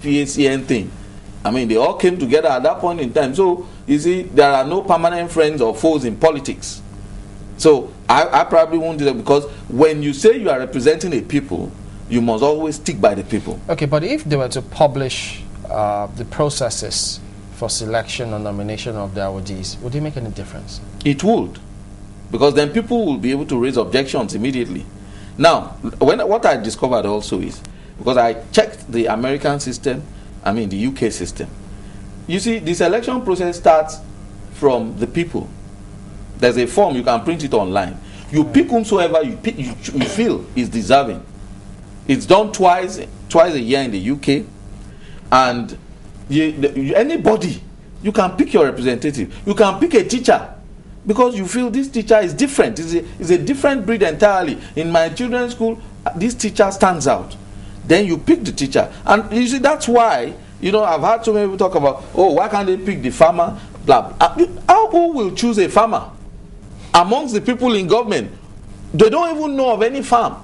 PACN thing. I mean, they all came together at that point in time. So, you see, there are no permanent friends or foes in politics. So, I probably won't do that, because when you say you are representing a people, you must always stick by the people. Okay, but if they were to publish the processes for selection or nomination of the awardees, would it make any difference? It would, because then people will be able to raise objections immediately. Now, what I discovered also is, because I checked the American system, the UK system. You see, the selection process starts from the people. There's a form, you can print it online. You pick whomsoever you feel is deserving. It's done twice a year in the UK, and anybody, you can pick your representative. You can pick a teacher, because you feel this teacher is different. It's a different breed entirely. In my children's school, this teacher stands out. Then you pick the teacher. And you see, that's why, I've heard so many people talk about, why can't they pick the farmer? Blah, blah. Who will choose a farmer? Amongst the people in government, they don't even know of any farm.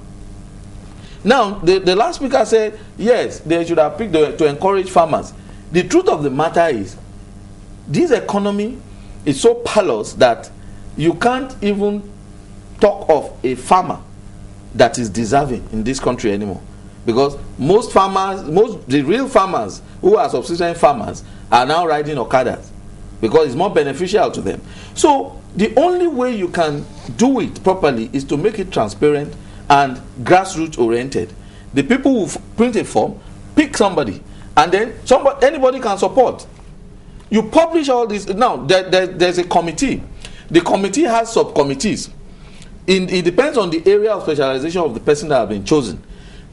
Now, the last speaker said, yes, they should have picked to encourage farmers. The truth of the matter is, this economy is so perilous that you can't even talk of a farmer that is deserving in this country anymore. Because the real farmers who are subsistence farmers are now riding Okadas, because it's more beneficial to them. So the only way you can do it properly is to make it transparent and grassroots oriented. The people who print a form, pick somebody, and then anybody can support. You publish all this. Now, there's a committee. The committee has subcommittees. It depends on the area of specialization of the person that has been chosen.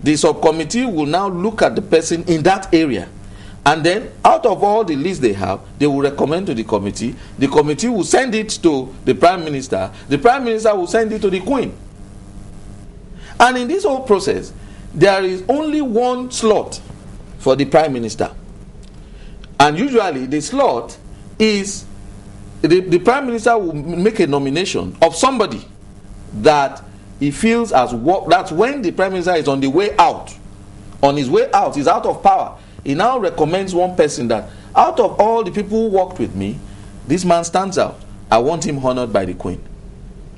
The subcommittee will now look at the person in that area. And then, out of all the lists they have, they will recommend to the committee. The committee will send it to the Prime Minister. The Prime Minister will send it to the Queen. And in this whole process, there is only one slot for the Prime Minister. And usually the slot is the Prime Minister will make a nomination of somebody that he feels that's when the Prime Minister is on the way out. On his way out, he's out of power. He now recommends one person that, out of all the people who worked with me, this man stands out. I want him honored by the Queen.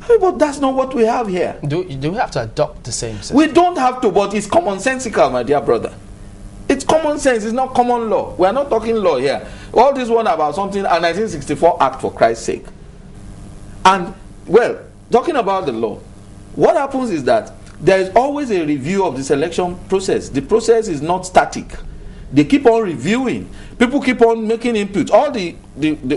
But that's not what we have here. Do we have to adopt the same system? We don't have to, but it's commonsensical, my dear brother. It's common sense, it's not common law. We are not talking law here. All this one about something, a 1964 Act, for Christ's sake. And, well, talking about the law, what happens is that there is always a review of the selection process. The process is not static. They keep on reviewing. People keep on making inputs. All the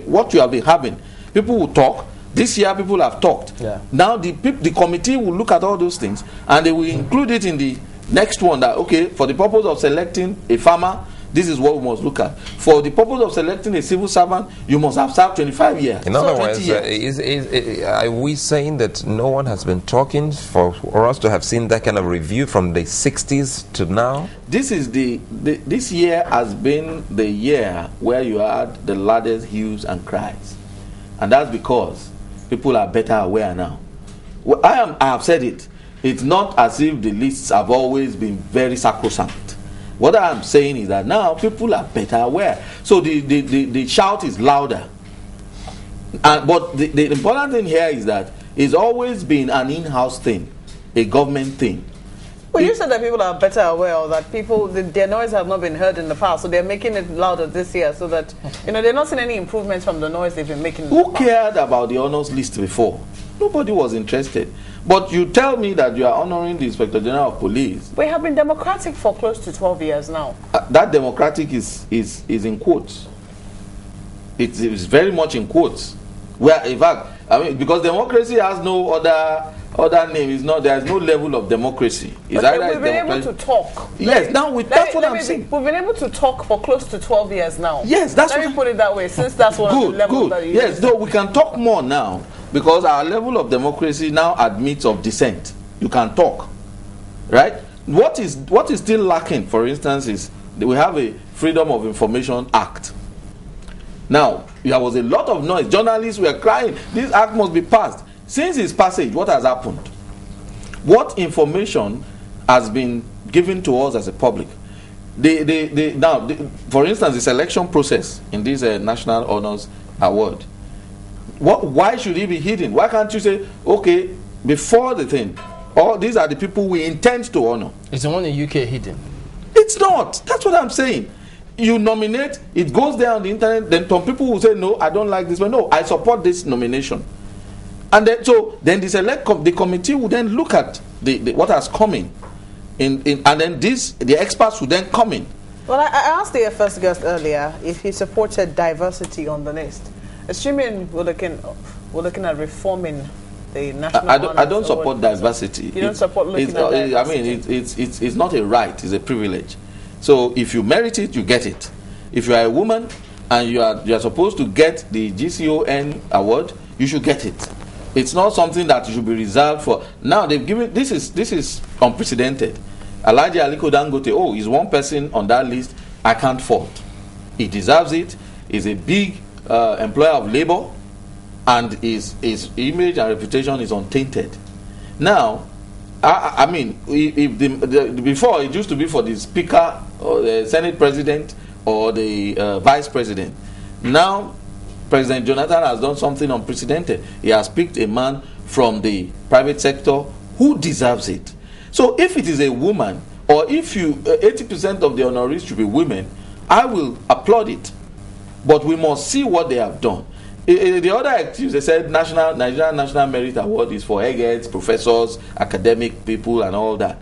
what you have been having, people will talk. This year, people have talked. Yeah. Now, the committee will look at all those things, and they will include it in the next one, that, okay, for the purpose of selecting a farmer, this is what we must look at. For the purpose of selecting a civil servant, you must have served 25 years. In other words, are we saying that no one has been talking for us to have seen that kind of review from the 60s to now? This year has been the year where you had the loudest hues and cries. And that's because people are better aware now. Well, I have said it. It's not as if the lists have always been very sacrosanct. What I'm saying is that now people are better aware. So the shout is louder. But the important thing here is that it's always been an in-house thing, a government thing. Well, you said that people are better aware, or that their noise have not been heard in the past, so they're making it louder this year, so that, they're not seeing any improvements from the noise they've been making. Who cared about the honors list before? Nobody was interested. But you tell me that you are honoring the Inspector General of Police. We have been democratic for close to 12 years now. That democratic is in quotes. It's very much in quotes. Where, in fact, because democracy has no other name. There's no level of democracy. We've been able to talk. Yes, that's what I'm saying. We've been able to talk for close to 12 years now. Yes, let me put it that way, since that's one of the levels that you Yes, though we can talk more now, because our level of democracy now admits of dissent. You can talk, right? What is still lacking, for instance, is that we have a Freedom of Information Act. Now, there was a lot of noise. Journalists were crying, this act must be passed. Since its passage, what has happened? What information has been given to us as a public? For instance, the selection process in this National Honors Award, why should it be hidden? Why can't you say, okay, before the thing, these are the people we intend to honor? Is the one in UK hidden? It's not. That's what I'm saying. You nominate, it goes there on the internet, then some people will say, no, I don't like this one. No, I support this nomination. And then, then the committee will then look at what has come in, and then the experts will then come in. Well, I asked the first guest earlier if he supported diversity on the list. Assuming we're looking at reforming the national. I don't support diversity. You don't support looking at diversity. I mean, it's not a right; it's a privilege. So if you merit it, you get it. If you are a woman and you are supposed to get the GCON award, you should get it. It's not something that should be reserved for. Now they've given this is unprecedented. Alhaji Aliko Dangote, he's one person on that list. I can't fault. He deserves it. He's a big employer of labor, and his image and reputation is untainted. Now, I mean, if before it used to be for the speaker or the Senate president or the vice president. Now, President Jonathan has done something unprecedented. He has picked a man from the private sector who deserves it. So if it is a woman, or if 80% of the honorees should be women, I will applaud it. But we must see what they have done. The other activities, they said Nigerian National Merit Award is for eggheads, professors, academic people, and all that.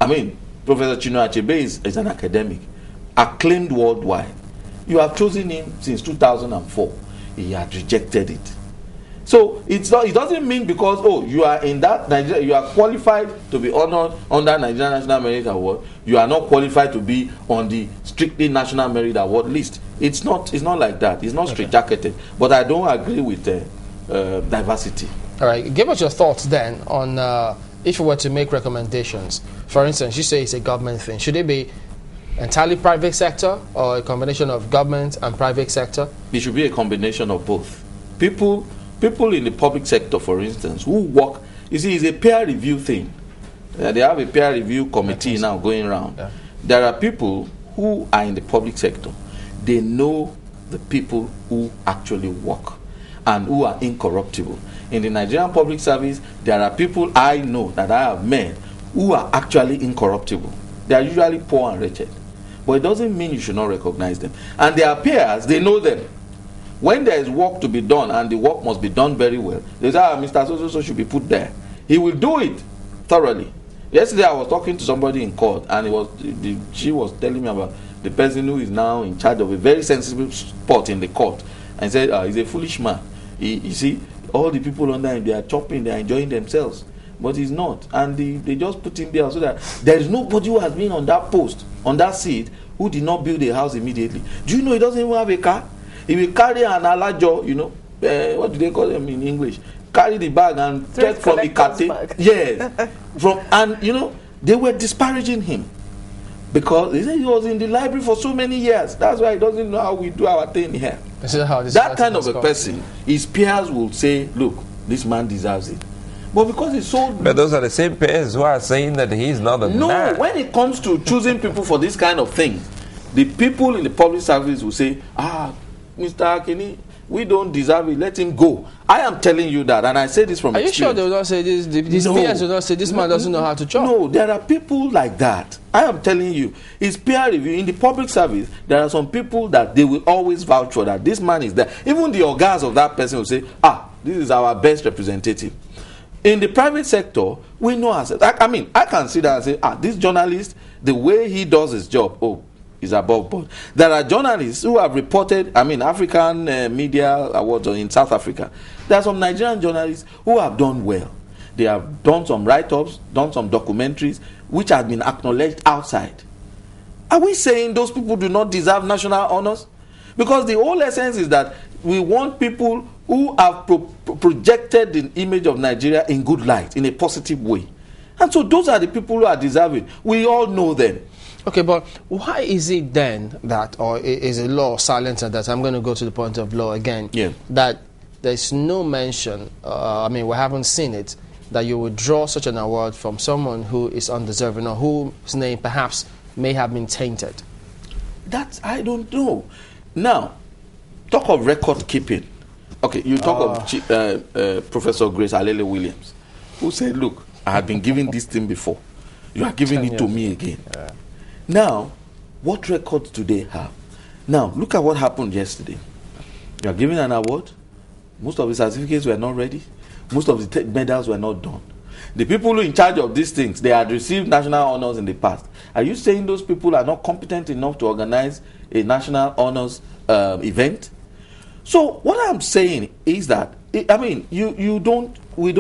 I mean, Professor Chinua Achebe is an academic, acclaimed worldwide. You have chosen him since 2004. He had rejected it. So it doesn't mean because you are in that Nigeria, you are qualified to be honored under Nigerian National Merit Award, you are not qualified to be on the strictly National Merit Award list. It's not like that. It's not straitjacketed. But I don't agree with diversity. All right, give us your thoughts then on if you were to make recommendations. For instance, you say it's a government thing. Should it be entirely private sector or a combination of government and private sector? It should be a combination of both. People in the public sector, for instance, who work, you see, it's a peer review thing. They have a peer review committee now going around. Yeah. There are people who are in the public sector. They know the people who actually work and who are incorruptible. In the Nigerian public service, there are people I know that I have met who are actually incorruptible. They are usually poor and wretched. But it doesn't mean you should not recognize them. And their peers, they know them. When there is work to be done and the work must be done very well, they say, Mr. So should be put there. He will do it thoroughly. Yesterday I was talking to somebody in court, and she was telling me about the person who is now in charge of a very sensitive spot in the court, and said he's a foolish man. You see, all the people under him, they are chopping, they are enjoying themselves, but he's not, and they just put him there so that there is nobody who has been on that post, on that seat, who did not build a house immediately. Do you know he doesn't even have a car? He will carry an alajo, what do they call them in English? Carry the bag and check from the kate. Yes. They were disparaging him because they said he was in the library for so many years. That's why he doesn't know how we do our thing here. That kind of a person, his peers will say, look, this man deserves it. But because he's so... But those are the same peers who are saying that he's not a man. No, when it comes to choosing people for this kind of thing, the people in the public service will say, Mr. Akini, we don't deserve it, let him go. I am telling you that, and I say this from experience. Are you sure they will not say this? These peers will not say this man doesn't know how to chop? No, there are people like that. I am telling you, it's peer review. In the public service, there are some people that they will always vouch for that. This man is there. Even the organs of that person will say, this is our best representative. In the private sector, we know ourselves. I can see that and say, this journalist, the way he does his job, is above board. There are journalists who have reported, African Media Awards in South Africa. There are some Nigerian journalists who have done well. They have done some write-ups, done some documentaries, which have been acknowledged outside. Are we saying those people do not deserve national honors? Because the whole essence is that we want people who have projected the image of Nigeria in good light, in a positive way. And so those are the people who are deserving. We all know them. Okay, but why is it then that, or is a law silent at that? I'm going to go to the point of law again. Yeah. That there's no mention, we haven't seen it, that you would draw such an award from someone who is undeserving or whose name perhaps may have been tainted. That's, I don't know. Now, talk of record keeping. Okay, you talk of Professor Grace Alele Williams, who said, look, I have been giving this thing before. You are giving it to me again. Yeah. Now, what records do they have? Now, look at what happened yesterday. You are giving an award. Most of the certificates were not ready. Most of the medals were not done. The people who are in charge of these things, they had received national honors in the past. Are you saying those people are not competent enough to organize a national honors event? So what I'm saying is that, I mean, we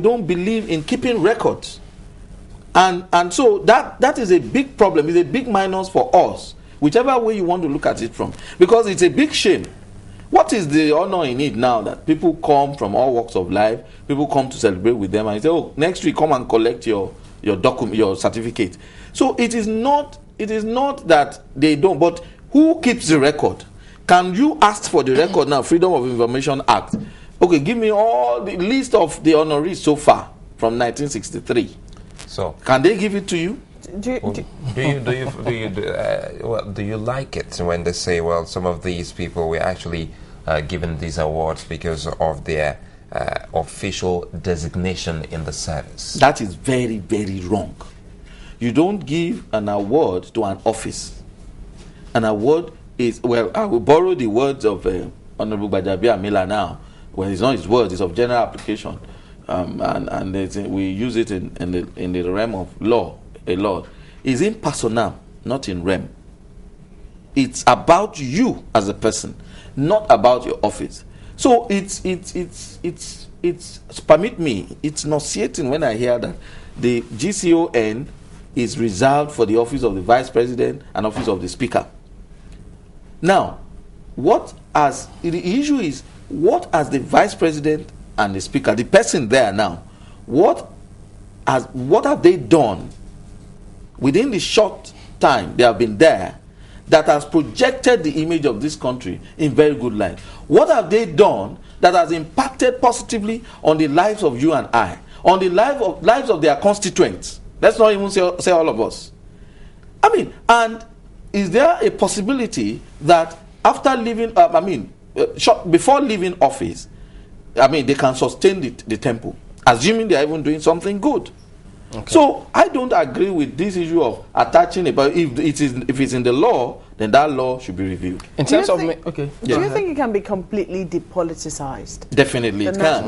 don't believe in keeping records. And so that is a big problem. It's a big minus for us, whichever way you want to look at it from, because it's a big shame. What is the honor in it now that people come from all walks of life, people come to celebrate with them and say, oh, next week come and collect your document, your certificate. So it is not that they don't, but who keeps the record? Can you ask for the record now, Freedom of Information Act? Okay, give me all the list of the honorees so far from 1963. So can they give it to you? Do you like it when they say, well, some of these people were actually given these awards because of their official designation in the service? That is very, very wrong. You don't give an award to an office. An award is, well, I will borrow the words of Honorable Bajabi Amila now. Well, it's not his words, it's of general application. And we use it in the realm of law a lot. It's in personnel, not in rem. It's about you as a person, not about your office. So it's permit me, it's nauseating when I hear that the GCON is reserved for the office of the Vice President and office of the Speaker. Now, the issue is, what has the Vice President and the Speaker, the person there now, what have they done within the short time they have been there that has projected the image of this country in very good light? What have they done that has impacted positively on the lives of you and I, on the lives of their constituents? Let's not even say all of us. I mean, and is there a possibility that after leaving, before leaving office, I mean, they can sustain the tempo, assuming they are even doing something good? Okay. So I don't agree with this issue of attaching it, but if it's in the law, then that law should be reviewed. In terms of do you think it can be completely depoliticized? Definitely, it can.